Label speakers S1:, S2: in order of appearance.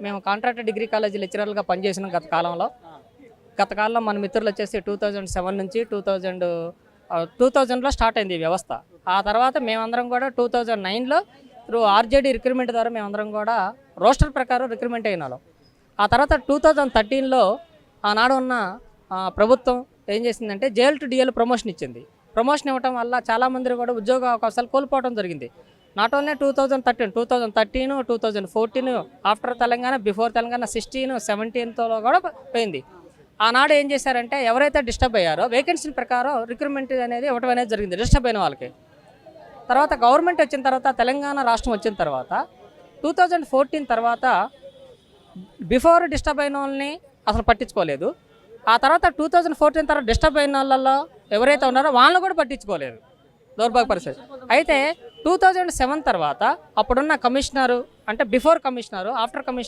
S1: మేము contract degree college లెక్చరర్లుగా పనిచేసినాం గత కాలంలో మన మిత్రులు వచ్చేసి 2007 నుంచి 2000లో స్టార్ట్ అయింది ఈ వ్యవస్థ. ఆ తర్వాత మేమందరం కూడా 2009లో త్రూ ఆర్జేడీ రిక్రూట్మెంట్ ద్వారా మేమందరం కూడా రోస్టర్ ప్రకారం రిక్రూట్మెంట్ అయిన వాళ్ళం. ఆ తర్వాత 2013లో ఆనాడు ఉన్న ప్రభుత్వం ఏం చేసిందంటే జేఎల్ టు డిఎల్ ప్రమోషన్ ఇచ్చింది. ప్రమోషన్ ఇవ్వడం వల్ల చాలామంది కూడా ఉద్యోగ అవకాశాలు కోల్పోవడం జరిగింది. Not only 2013, 2014 after Telangana, before Telangana 16, 17తో కూడా పోయింది. ఆనాడు ఏం చేశారంటే ఎవరైతే డిస్టర్బ్ అయ్యారో వేకెన్సీ ప్రకారం రిక్రూట్మెంట్ అనేది ఇవ్వడం అనేది జరిగింది డిస్టర్బ్ అయిన వాళ్ళకి. తర్వాత గవర్నమెంట్ వచ్చిన తర్వాత, తెలంగాణ రాష్ట్రం వచ్చిన తర్వాత 2014 తర్వాత బిఫోర్ డిస్టర్బ్ అయిన వాళ్ళని అసలు పట్టించుకోలేదు. ఆ తర్వాత 2014 తర్వాత డిస్టర్బ్ అయిన వాళ్ళల్లో ఎవరైతే ఉన్నారో వాళ్ళని కూడా పట్టించుకోలేదు, దౌర్భాగ్య పరిస్థితి. అయితే 2007 తర్వాత అప్పుడున్న కమిషనరు, అంటే బిఫోర్ కమిషనరు, ఆఫ్టర్ కమిషనర్